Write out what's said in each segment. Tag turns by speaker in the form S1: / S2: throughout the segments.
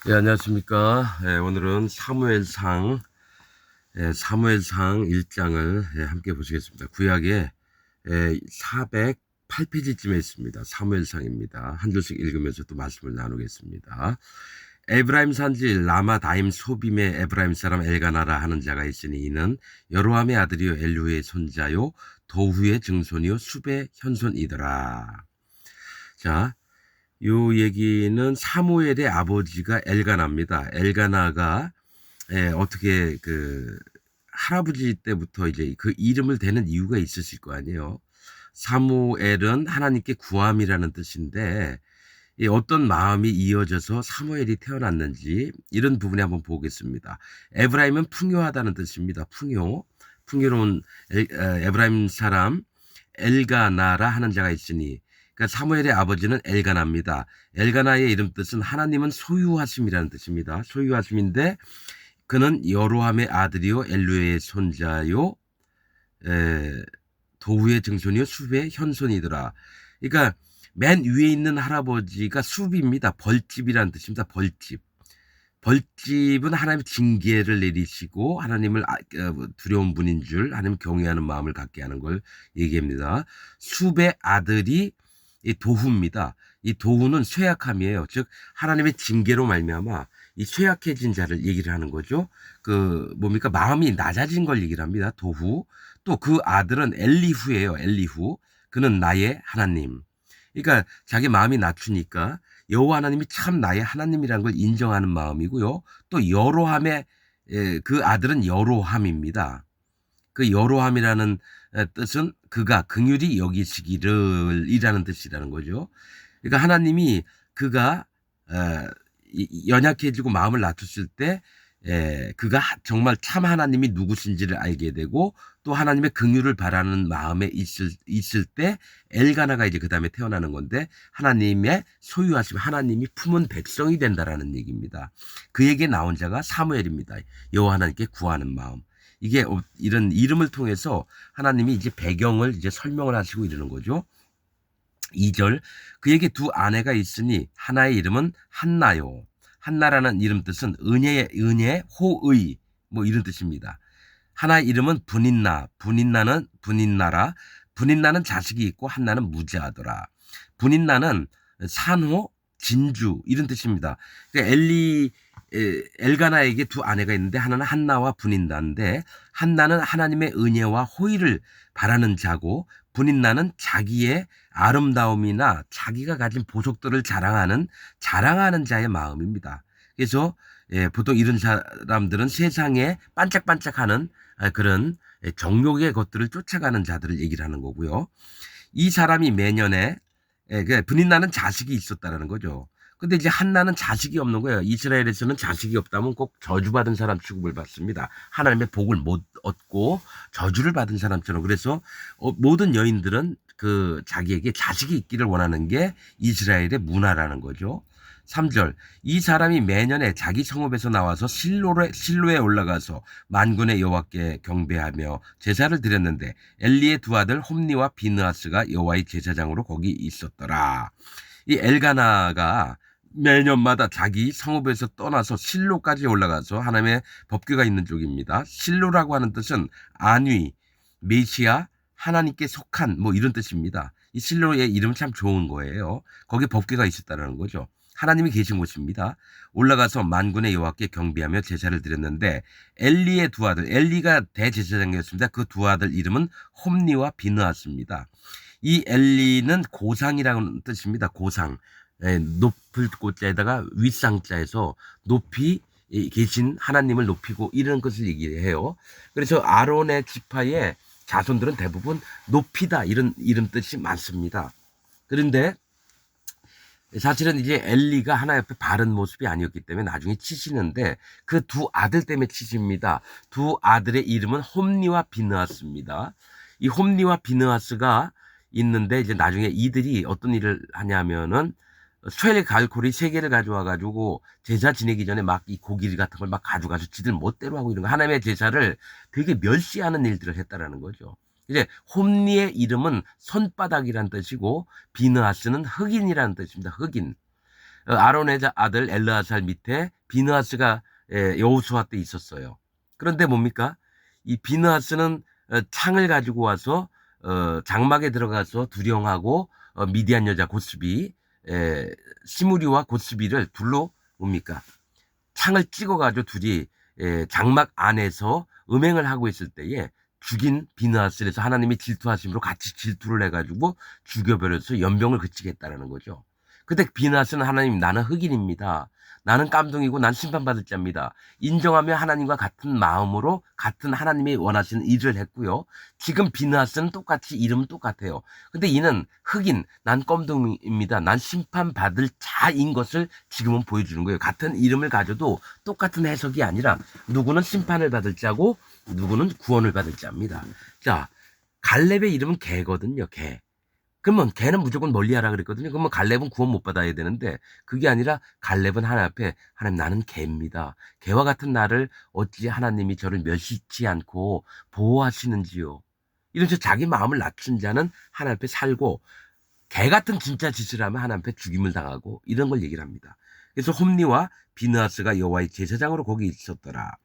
S1: 예, 안녕하십니까. 예, 오늘은 사무엘상 1장을 함께 보시겠습니다. 구약에 408페이지쯤에 있습니다. 사무엘상입니다. 한 줄씩 읽으면서 또 말씀을 나누겠습니다. 에브라임 산지 라마다임 소빔의 에브라임 사람 엘가나라 하는 자가 있으니 이는 여로함의 아들이요 엘루의 손자요 도후의 증손이요 숲의 현손이더라. 자, 요 얘기는 사무엘의 아버지가 엘가나입니다. 엘가나가 어떻게 할아버지 때부터 이제 그 이름을 대는 이유가 있으실 거 아니에요. 사무엘은 하나님께 구함이라는 뜻인데 이 어떤 마음이 이어져서 사무엘이 태어났는지 이런 부분에 한번 보겠습니다. 에브라임은 풍요하다는 뜻입니다. 풍요로운 에브라임 사람 엘가나라 하는 자가 있으니, 그러니까 사무엘의 아버지는 엘가나입니다. 엘가나의 이름 뜻은 하나님은 소유하심이라는 뜻입니다. 소유하심인데 그는 여로함의 아들이요 엘루의 손자요 도후의 증손이요 숲의 현손이더라. 그러니까 맨 위에 있는 할아버지가 숲입니다. 벌집이라는 뜻입니다. 벌집은 하나님의 징계를 내리시고 하나님을 두려운 분인 줄, 하나님을 경외하는 마음을 갖게 하는 걸 얘기합니다. 숲의 아들이 이 도후입니다. 이 도후는 쇠약함이에요. 즉 하나님의 징계로 말미암아 이 쇠약해진 자를 얘기를 하는 거죠. 뭡니까? 마음이 낮아진 걸 얘기를 합니다. 도후. 또 그 아들은 엘리후예요. 엘리후. 그는 나의 하나님. 그러니까 자기 마음이 낮추니까 여호와 하나님이 참 나의 하나님이라는 걸 인정하는 마음이고요. 또 여로함의 그 아들은 여로함입니다. 그 여로함이라는 뜻은 그가 긍휼히 여기시기를 이라는 뜻이라는 거죠. 그러니까 하나님이 그가 연약해지고 마음을 낮췄을 때 그가 정말 참 하나님이 누구신지를 알게 되고 또 하나님의 긍휼을 바라는 마음에 있을 때 엘가나가 이제 그 다음에 태어나는 건데 하나님의 소유하심 하나님이 품은 백성이 된다라는 얘기입니다. 그에게 나온 자가 사무엘입니다. 여호와 하나님께 구하는 마음. 이게 이런 이름을 통해서 하나님이 이제 배경을 이제 설명을 하시고 이러는 거죠. 2절 그에게 두 아내가 있으니 하나의 이름은 한나요. 한나라는 이름 뜻은 은혜, 호의 뭐 이런 뜻입니다. 하나의 이름은 분인나는 자식이 있고 한나는 무지하더라. 분인나는 산호, 진주 이런 뜻입니다. 그러니까 엘가나에게 두 아내가 있는데 하나는 한나와 분인나인데 한나는 하나님의 은혜와 호의를 바라는 자고 분인나는 자기의 아름다움이나 자기가 가진 보석들을 자랑하는 자의 마음입니다. 그래서 보통 이런 사람들은 세상에 반짝반짝하는 그런 정욕의 것들을 쫓아가는 자들을 얘기를 하는 거고요. 이 사람이 매년에 분인나는 자식이 있었다라는 거죠. 근데 이제 한나는 자식이 없는 거예요. 이스라엘에서는 자식이 없다면 꼭 저주받은 사람 취급을 받습니다. 하나님의 복을 못 얻고 저주를 받은 사람처럼. 그래서 모든 여인들은 그 자기에게 자식이 있기를 원하는 게 이스라엘의 문화라는 거죠. 3절 이 사람이 매년에 자기 성읍에서 나와서 실로에 올라가서 만군의 여호와께 경배하며 제사를 드렸는데 엘리의 두 아들 홈니와 비느하스가 여호와의 제사장으로 거기 있었더라. 이 엘가나가 매년마다 자기 성읍에서 떠나서 실로까지 올라가서 하나님의 법궤가 있는 쪽입니다. 실로라고 하는 뜻은 안위, 메시아, 하나님께 속한 뭐 이런 뜻입니다. 이 실로의 이름 참 좋은 거예요. 거기에 법궤가 있었다는 거죠. 하나님이 계신 곳입니다. 올라가서 만군의 여호와께 경배하며 제사를 드렸는데 엘리의 두 아들, 엘리가 대제사장이었습니다. 그 두 아들 이름은 홈니와 비느하스입니다. 이 엘리는 고상이라는 뜻입니다. 고상. 높을 꽃자에다가 윗상자에서 높이 계신 하나님을 높이고 이런 것을 얘기해요. 그래서 아론의 지파의 자손들은 대부분 높이다 이런 이름 뜻이 많습니다. 그런데 사실은 이제 엘리가 하나 옆에 바른 모습이 아니었기 때문에 나중에 치시는데 그 두 아들 때문에 치십니다. 두 아들의 이름은 홈니와 비느하스입니다. 이 홈니와 비느하스가 있는데 이제 나중에 이들이 어떤 일을 하냐면은 쇠 갈고리 3개를 가져와 가지고 제사 지내기 전에 막 이 고기 같은 걸 막 가져가서 지들 멋대로 하고 이런 거 하나님의 제사를 되게 멸시하는 일들을 했다라는 거죠. 이제 홈니의 이름은 손바닥이란 뜻이고 비느하스는 흑인이라는 뜻입니다. 흑인. 아론의 아들 엘르아살 밑에 비느하스가 여호수아 때 있었어요. 그런데 뭡니까? 이 비느하스는 창을 가지고 와서 장막에 들어가서 두령하고 미디안 여자 고스비 시무리와 고스비를 둘로 뭡니까? 창을 찍어가지고 둘이 장막 안에서 음행을 하고 있을 때에 죽인 비느하스에서 하나님이 질투하심으로 같이 질투를 해가지고 죽여버려서 연병을 그치겠다라는 거죠. 근데 비느하스는 하나님 나는 흑인입니다. 나는 깜둥이고 난 심판받을 자입니다. 인정하며 하나님과 같은 마음으로 같은 하나님이 원하시는 일을 했고요. 지금 비느하스는 똑같이 이름은 똑같아요. 근데 이는 흑인, 난 껌둥이입니다. 난 심판받을 자인 것을 지금은 보여주는 거예요. 같은 이름을 가져도 똑같은 해석이 아니라 누구는 심판을 받을 자고 누구는 구원을 받을 자입니다. 자, 갈렙의 이름은 개거든요. 개. 그러면 개는 무조건 멀리하라 그랬거든요. 그러면 갈렙은 구원 못 받아야 되는데 그게 아니라 갈렙은 하나님 앞에 하나님 나는 개입니다. 개와 같은 나를 어찌 하나님이 저를 멸시치 않고 보호하시는지요. 이러면서 자기 마음을 낮춘 자는 하나님 앞에 살고 개 같은 진짜 짓을 하면 하나님 앞에 죽임을 당하고 이런 걸 얘기를 합니다. 그래서 홈리와 비느하스가 여호와의 제사장으로 거기 있었더라.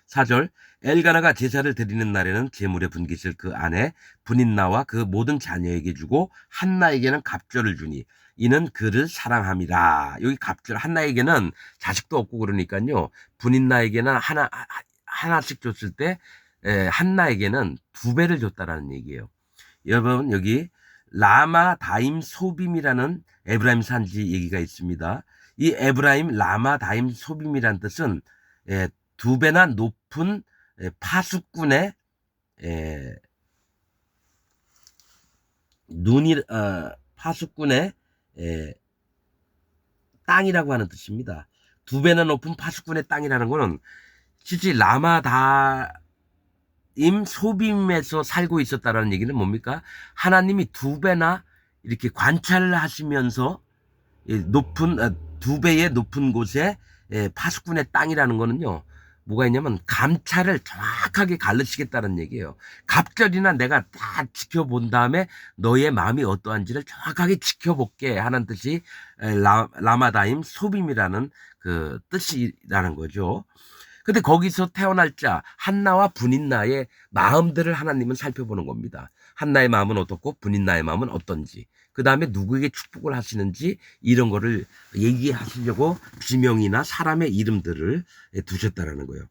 S1: 4절 엘가나가 제사를 드리는 날에는 제물의 분깃을 그 안에 분인나와 그 모든 자녀에게 주고 한나에게는 갑절을 주니 이는 그를 사랑함이라. 여기 갑절 한나에게는 자식도 없고 그러니까요. 분인나에게는 하나씩 줬을 때 한나에게는 2배를 줬다라는 얘기예요. 여러분 여기 라마 다임 소빔이라는 에브라임 산지 얘기가 있습니다. 이 에브라임 라마 다임 소빔이라는 뜻은 2배나 높은 파수꾼의 파수꾼의 땅이라고 하는 뜻입니다. 2배나 높은 파수꾼의 땅이라는 것은 실제 라마다임 소빔에서 살고 있었다라는 얘기는 뭡니까? 하나님이 2배나 이렇게 관찰을 하시면서 높은 2배의 높은 곳에 파수꾼의 땅이라는 거는요. 뭐가 있냐면 감찰을 정확하게 가르치겠다는 얘기예요. 갑절이나 내가 다 지켜본 다음에 너의 마음이 어떠한지를 정확하게 지켜볼게 하는 뜻이 라마다임 소빔이라는 그 뜻이라는 거죠. 근데 거기서 태어날 자 한나와 분인나의 마음들을 하나님은 살펴보는 겁니다. 한나의 마음은 어떻고 분인나의 마음은 어떤지, 그 다음에 누구에게 축복을 하시는지 이런 거를 얘기하시려고 지명이나 사람의 이름들을 두셨다라는 거예요.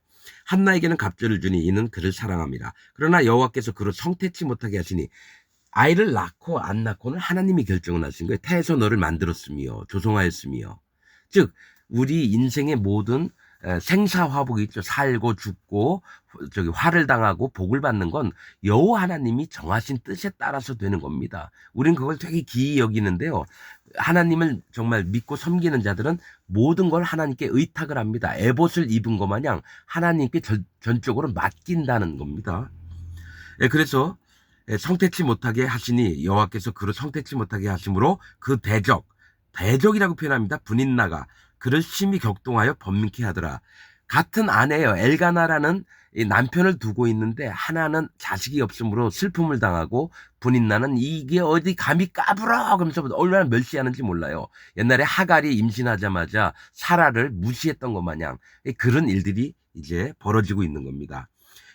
S1: 한나에게는 갑절을 주니 이는 그를 사랑함이라. 그러나 여호와께서 그를 성태치 못하게 하시니 아이를 낳고 안 낳고는 하나님이 결정을 하신 거예요. 태에서 너를 만들었으며 조성하였으며. 즉 우리 인생의 모든 생사화복이 있죠. 살고 죽고 화를 당하고 복을 받는 건 여호와 하나님이 정하신 뜻에 따라서 되는 겁니다. 우린 그걸 되게 기이 여기는데요. 하나님을 정말 믿고 섬기는 자들은 모든 걸 하나님께 의탁을 합니다. 에봇을 입은 것 마냥 하나님께 전적으로 맡긴다는 겁니다. 그래서 성태치 못하게 하시니 여호와께서 그를 성태치 못하게 하심으로 그 대적이라고 표현합니다. 분인나가 그를 심히 격동하여 번민케 하더라. 같은 아내예요. 엘가나라는 남편을 두고 있는데 하나는 자식이 없으므로 슬픔을 당하고 분인나는 이게 어디 감히 까불어 그러면서 얼마나 멸시하는지 몰라요. 옛날에 하갈이 임신하자마자 사라를 무시했던 것 마냥 그런 일들이 이제 벌어지고 있는 겁니다.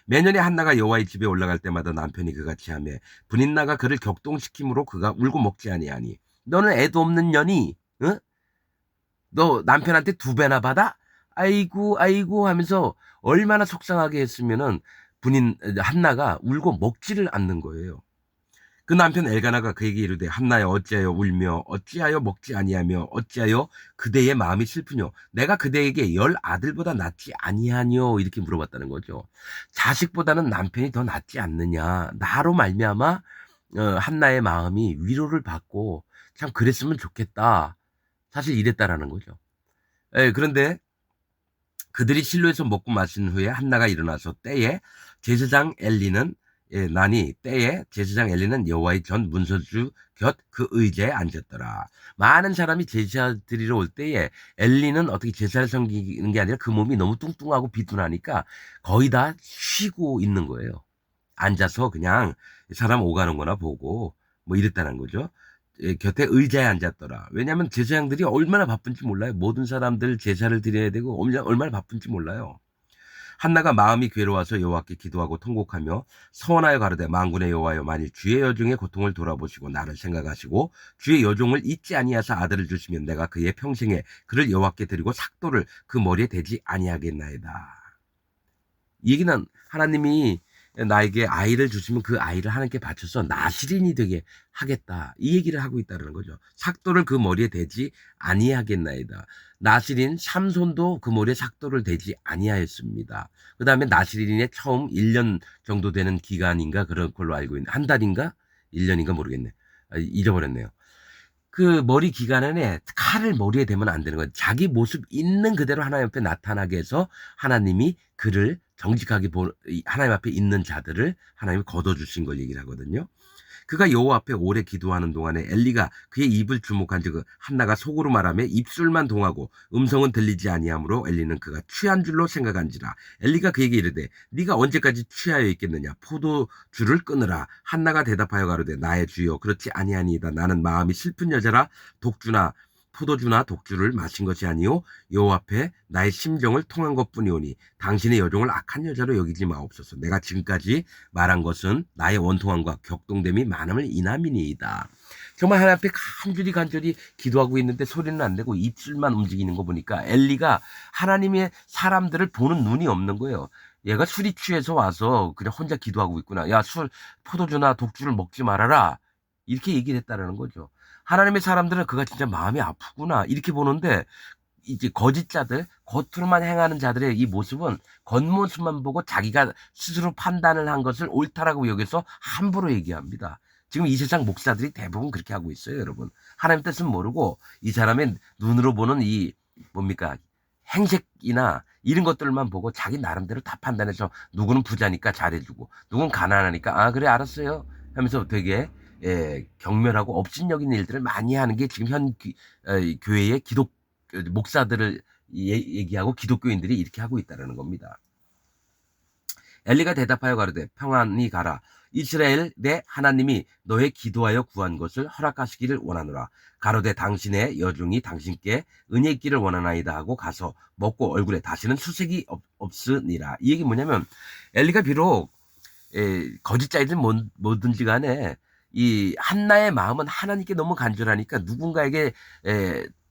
S1: 매년에 한나가 여호와의 집에 올라갈 때마다 남편이 그같이 하며 분인나가 그를 격동시킴으로 그가 울고 먹지 아니하니 너는 애도 없는 년이 응? 너 남편한테 2배나 받아? 아이고 아이고 하면서 얼마나 속상하게 했으면은 한나가 울고 먹지를 않는 거예요. 그 남편 엘가나가 그에게 이르되 한나여 어찌하여 울며 어찌하여 먹지 아니하며 어찌하여 그대의 마음이 슬프뇨 내가 그대에게 10아들보다 낫지 아니하뇨 이렇게 물어봤다는 거죠. 자식보다는 남편이 더 낫지 않느냐. 나로 말미암아 한나의 마음이 위로를 받고 참 그랬으면 좋겠다. 사실 이랬다라는 거죠. 그런데 그들이 실로에서 먹고 마신 후에 한나가 일어나서 때에 제사장 엘리는 여호와의 전 문서주 곁 그 의자에 앉았더라. 많은 사람이 제사 드리러 올 때에 엘리는 어떻게 제사를 섬기는 게 아니라 그 몸이 너무 뚱뚱하고 비둔하니까 거의 다 쉬고 있는 거예요. 앉아서 그냥 사람 오가는 거나 보고 뭐 이랬다는 거죠. 곁에 의자에 앉았더라. 왜냐하면 제사장들이 얼마나 바쁜지 몰라요. 모든 사람들 제사를 드려야 되고 얼마나 바쁜지 몰라요. 한나가 마음이 괴로워서 여호와께 기도하고 통곡하며 서원하여 가로되 만군의 여호와여 만일 주의 여종의 고통을 돌아보시고 나를 생각하시고 주의 여종을 잊지 아니하사 아들을 주시면 내가 그의 평생에 그를 여호와께 드리고 삭도를 그 머리에 대지 아니하겠나이다. 이 얘기는 하나님이 나에게 아이를 주시면 그 아이를 하나님께 바쳐서 나시린이 되게 하겠다. 이 얘기를 하고 있다는 거죠. 삭도를 그 머리에 대지 아니하겠나이다. 나시린 삼손도 그 머리에 삭도를 대지 아니하였습니다. 그 다음에 나시린의 처음 1년 정도 되는 기간인가 그런 걸로 알고 있는데 한 달인가 1년인가 모르겠네. 잊어버렸네요. 그 머리 기간에 칼을 머리에 대면 안 되는 거예요. 자기 모습 있는 그대로 하나님 앞에 나타나게 해서 하나님이 그를 정직하게 하나님 앞에 있는 자들을 하나님이 걷어주신 걸 얘기를 하거든요. 그가 여호와 앞에 오래 기도하는 동안에 엘리가 그의 입을 주목한즉 한나가 속으로 말하며 입술만 동하고 음성은 들리지 아니하므로 엘리는 그가 취한 줄로 생각한지라. 엘리가 그에게 이르되 네가 언제까지 취하여 있겠느냐 포도주를 끊으라. 한나가 대답하여 가로되 나의 주여 그렇지 아니하니이다. 나는 마음이 슬픈 여자라 독주나 포도주나 독주를 마신 것이 아니요 여호와 앞에 나의 심정을 통한 것뿐이오니 당신의 여종을 악한 여자로 여기지 마옵소서. 내가 지금까지 말한 것은 나의 원통함과 격동됨이 많음을 인함이니이다. 정말 하나님 앞에 간절히 기도하고 있는데 소리는 안 되고 입술만 움직이는 거 보니까 엘리가 하나님의 사람들을 보는 눈이 없는 거예요. 얘가 술이 취해서 와서 그냥 혼자 기도하고 있구나. 야, 포도주나 독주를 먹지 말아라. 이렇게 얘기를 했다라는 거죠. 하나님의 사람들은 그가 진짜 마음이 아프구나 이렇게 보는데 이제 거짓자들 겉으로만 행하는 자들의 이 모습은 겉모습만 보고 자기가 스스로 판단을 한 것을 옳다라고 여기서 함부로 얘기합니다. 지금 이 세상 목사들이 대부분 그렇게 하고 있어요, 여러분. 하나님 뜻은 모르고 이 사람의 눈으로 보는 이 뭡니까 행색이나 이런 것들만 보고 자기 나름대로 다 판단해서 누구는 부자니까 잘해주고 누구는 가난하니까 아 그래 알았어요 하면서 되게 경멸하고 업신여긴 일들을 많이 하는 게 지금 현 교회의 목사들을 얘기하고 기독교인들이 이렇게 하고 있다는 겁니다. 엘리가 대답하여 가로되 평안히 가라. 이스라엘 내 하나님이 너의 기도하여 구한 것을 허락하시기를 원하노라. 가로되 당신의 여종이 당신께 은혜 있기를 원하나이다 하고 가서 먹고 얼굴에 다시는 수색이 없으니라. 이 얘기 뭐냐면 엘리가 비록 거짓자이든 뭐든지 간에 이 한나의 마음은 하나님께 너무 간절하니까 누군가에게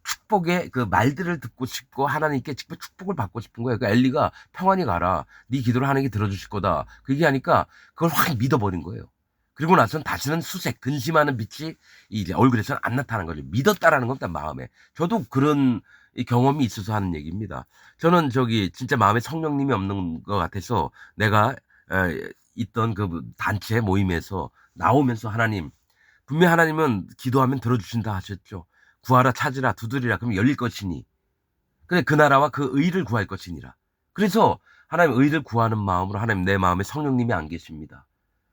S1: 축복의 그 말들을 듣고 싶고 하나님께 직접 축복을 받고 싶은 거예요. 그러니까 엘리가 평안히 가라. 네 기도를 하나님께 들어주실 거다. 그 얘기하니까 그걸 확 믿어버린 거예요. 그리고 나서는 다시는 수색, 근심하는 빛이 이제 얼굴에서는 안 나타나는 거죠. 믿었다라는 겁니다, 마음에. 저도 그런 경험이 있어서 하는 얘기입니다. 저는 진짜 마음에 성령님이 없는 것 같아서 내가 있던 그 단체 모임에서 나오면서 하나님, 분명 하나님은 기도하면 들어주신다 하셨죠. 구하라 찾으라 두드리라 그러면 열릴 것이니 근데 그 나라와 그 의를 구할 것이니라. 그래서 하나님 의를 구하는 마음으로 하나님 내 마음에 성령님이 안 계십니다.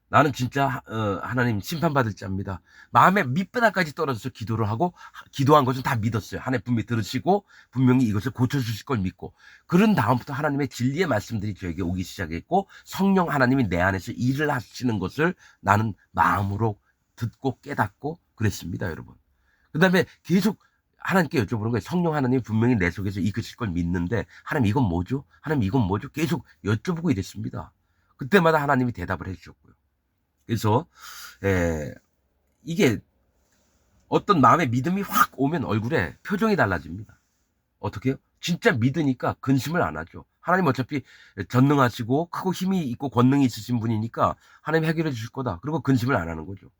S1: 나는 진짜 하나님 심판받을 자입니다. 마음에 밑바닥까지 떨어져서 기도를 하고 기도한 것은 다 믿었어요. 하나님 분명히 들으시고 분명히 이것을 고쳐주실 걸 믿고 그런 다음부터 하나님의 진리의 말씀들이 저에게 오기 시작했고 성령 하나님이 내 안에서 일을 하시는 것을 나는 마음으로 듣고 깨닫고 그랬습니다, 여러분. 그 다음에 계속 하나님께 여쭤보는 거예요. 성령 하나님이 분명히 내 속에서 이끄실 걸 믿는데 하나님 이건 뭐죠? 하나님 이건 뭐죠? 계속 여쭤보고 이랬습니다. 그때마다 하나님이 대답을 해주셨고요. 그래서 이게 어떤 마음의 믿음이 확 오면 얼굴에 표정이 달라집니다. 어떻게 해요? 진짜 믿으니까 근심을 안 하죠. 하나님 어차피 전능하시고 크고 힘이 있고 권능이 있으신 분이니까 하나님 해결해 주실 거다. 그리고 근심을 안 하는 거죠.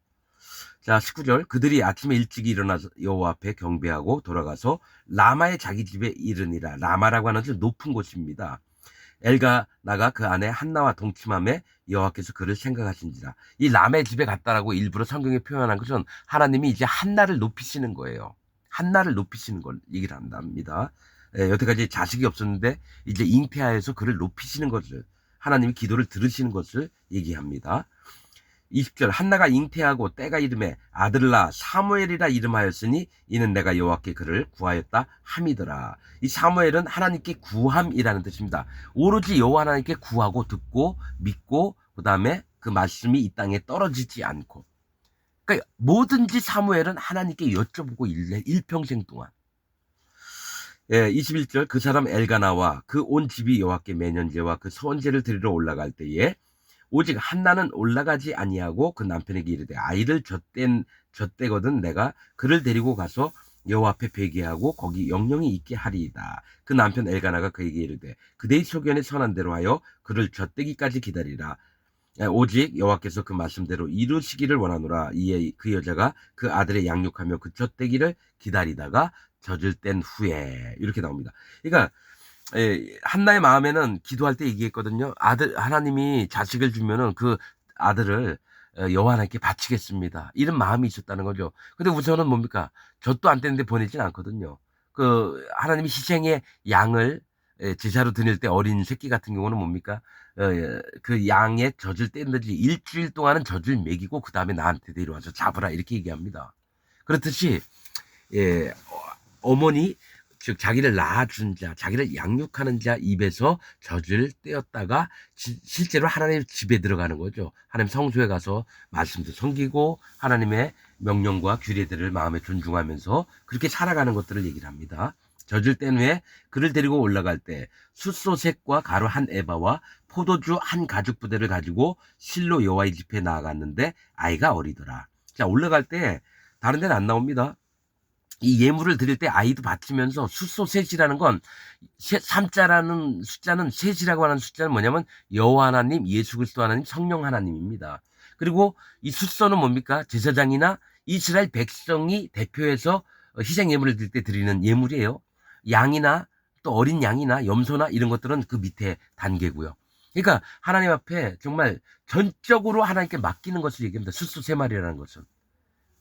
S1: 자, 19절. 그들이 아침에 일찍 일어나서 여호와 앞에 경배하고 돌아가서 라마의 자기 집에 이르니라. 라마라고 하는 줄 높은 곳입니다. 엘가 나가 그 안에 한나와 동침함에 여호와께서 그를 생각하신지라. 이 라마의 집에 갔다라고 일부러 성경에 표현한 것은 하나님이 이제 한나를 높이시는 거예요. 한나를 높이시는 걸 얘기를 한답니다. 여태까지 자식이 없었는데 이제 잉태하여서 그를 높이시는 것을 하나님이 기도를 들으시는 것을 얘기합니다. 20절 한나가 잉태하고 때가 이름에 아들을 낳아 사무엘이라 이름하였으니 이는 내가 여호와께 그를 구하였다 함이더라. 이 사무엘은 하나님께 구함이라는 뜻입니다. 오로지 여호와 하나님께 구하고 듣고 믿고 그 다음에 그 말씀이 이 땅에 떨어지지 않고 그러니까 뭐든지 사무엘은 하나님께 여쭤보고 일평생 동안. 예, 21절 그 사람 엘가나와 그 온 집이 여호와께 매년제와 그 서원제를 드리러 올라갈 때에 오직 한나는 올라가지 아니하고 그 남편에게 이르되 아이를 젖대거든 내가 그를 데리고 가서 여호와 앞에 배기하고 거기 영영이 있게 하리이다. 그 남편 엘가나가 그에게 이르되 그대의 소견에 선한 대로 하여 그를 젖대기까지 기다리라. 오직 여호와께서 그 말씀대로 이루시기를 원하노라. 이에 그 여자가 그 아들의 양육하며 그 젖대기를 기다리다가 젖을 뗀 후에 이렇게 나옵니다. 그러니까 한나의 마음에는 기도할 때 얘기했거든요. 하나님이 자식을 주면은 그 아들을 여호와 하나님께 바치겠습니다. 이런 마음이 있었다는 거죠. 근데 우선은 뭡니까? 젖도 안 떼는데 보내진 않거든요. 그 하나님이 희생의 양을 제사로 드릴 때 어린 새끼 같은 경우는 뭡니까? 그 양의 젖을 떼는지 일주일 동안은 젖을 먹이고 그 다음에 나한테 데려와서 잡으라 이렇게 얘기합니다. 그렇듯이 어머니 즉 자기를 낳아준 자, 자기를 양육하는 자 입에서 젖을 떼었다가 실제로 하나님 집에 들어가는 거죠. 하나님 성소에 가서 말씀도 섬기고 하나님의 명령과 규례들을 마음에 존중하면서 그렇게 살아가는 것들을 얘기를 합니다. 젖을 뗀 후에 그를 데리고 올라갈 때 숫소색과 가루 한 에바와 포도주 한 가죽 부대를 가지고 실로 여호와의 집에 나아갔는데 아이가 어리더라. 자, 올라갈 때 다른 데는 안 나옵니다. 이 예물을 드릴 때 아이도 바치면서 숫소셋이라는 건 3자라는 숫자는 셋이라고 하는 숫자는 뭐냐면 여호와 하나님, 예수 그리스도 하나님, 성령 하나님입니다. 그리고 이 숫소는 뭡니까? 제사장이나 이스라엘 백성이 대표해서 희생 예물을 드릴 때 드리는 예물이에요. 양이나 또 어린 양이나 염소나 이런 것들은 그 밑에 단계고요. 그러니까 하나님 앞에 정말 전적으로 하나님께 맡기는 것을 얘기합니다. 숫소 3마리라는 것은.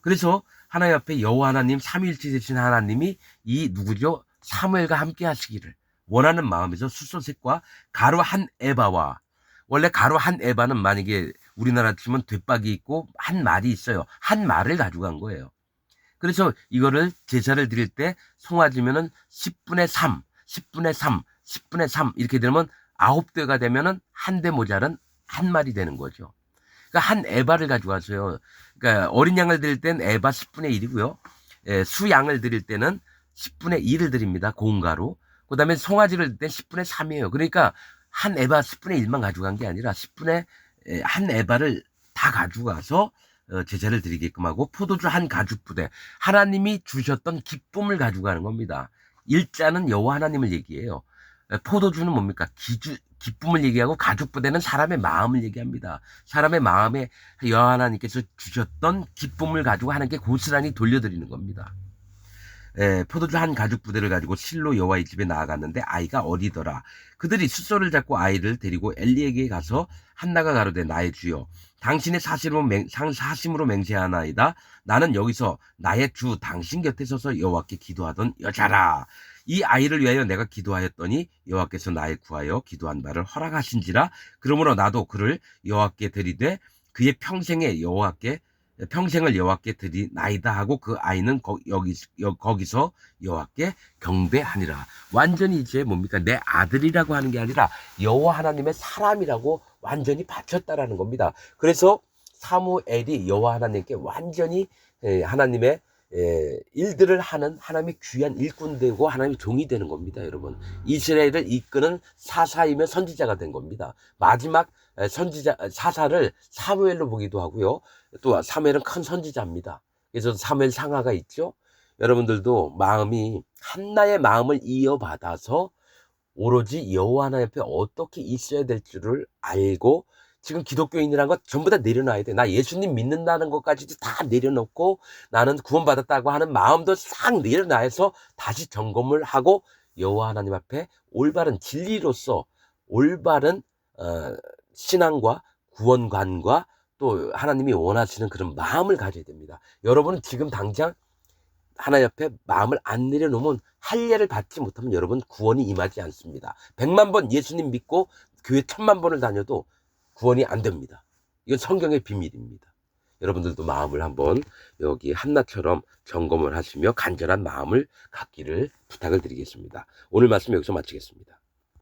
S1: 그래서 하나님 앞에 여호와 하나님 삼위일체 되신 하나님이 이 누구죠? 사무엘과 함께 하시기를 원하는 마음에서 숫소색과 가루 한 에바와 원래 가루 한 에바는 만약에 우리나라 치면 뒷박이 있고 한 말이 있어요. 한 말을 가져간 거예요. 그래서 이거를 제사를 드릴 때 송아지면은 10분의 3, 10분의 3, 10분의 3 이렇게 되면 9대가 되면은 한 대 모자른 한 마리 되는 거죠. 그러니까 한 에바를 가져가서요. 그러니까 어린 양을 드릴 땐 에바 10분의 1이고요. 수양을 드릴 때는 10분의 1을 드립니다. 고운 가루. 그 다음에 송아지를 드릴 땐 10분의 3이에요. 그러니까 한 에바 10분의 1만 가져간 게 아니라 한 에바를 다 가져가서 제사를 드리게끔 하고 포도주 한 가죽 부대 하나님이 주셨던 기쁨을 가져가는 겁니다. 일자는 여호와 하나님을 얘기해요. 포도주는 뭡니까? 기쁨을 얘기하고 가죽 부대는 사람의 마음을 얘기합니다. 사람의 마음에 여호와 하나님께서 주셨던 기쁨을 가지고 하나님께 고스란히 돌려드리는 겁니다. 포도주 한 가죽 부대를 가지고 실로 여호와의 집에 나아갔는데 아이가 어리더라. 그들이 숫소를 잡고 아이를 데리고 엘리에게 가서 한나가 가로되 나의 주여 당신의 사심으로 맹세하나이다. 나는 여기서 나의 주 당신 곁에 서서 여호와께 기도하던 여자라. 이 아이를 위하여 내가 기도하였더니 여호와께서 나의 구하여 기도한 바를 허락하신지라. 그러므로 나도 그를 여호와께 드리되 그의 평생을 여호와께 드리나이다 하고 그 아이는 거기서 여호와께 경배하니라. 완전히 이제 뭡니까? 내 아들이라고 하는 게 아니라 여호와 하나님의 사람이라고 완전히 바쳤다라는 겁니다. 그래서 사무엘이 여호와 하나님께 완전히 하나님의 일들을 하는 하나님의 귀한 일꾼 되고 하나님의 종이 되는 겁니다. 여러분, 이스라엘을 이끄는 사사이며 선지자가 된 겁니다. 마지막 사사를 사무엘로 보기도 하고요. 또 사무엘은 큰 선지자입니다. 그래서 사무엘 상하가 있죠. 여러분들도 한나의 마음을 이어받아서 오로지 여호와 하나님 앞에 어떻게 있어야 될 줄을 알고 지금 기독교인이라는 것 전부 다 내려놔야 돼. 나 예수님 믿는다는 것까지도 다 내려놓고 나는 구원받았다고 하는 마음도 싹 내려놔서 다시 점검을 하고 여호와 하나님 앞에 올바른 진리로서 올바른 신앙과 구원관과 또 하나님이 원하시는 그런 마음을 가져야 됩니다. 여러분은 지금 당장 하나님 앞에 마음을 안 내려놓으면 할례를 받지 못하면 여러분 구원이 임하지 않습니다. 100만 번 예수님 믿고 교회 1000만 번을 다녀도 구원이 안 됩니다. 이건 성경의 비밀입니다. 여러분들도 마음을 한번 여기 한나처럼 점검을 하시며 간절한 마음을 갖기를 부탁을 드리겠습니다. 오늘 말씀 여기서 마치겠습니다.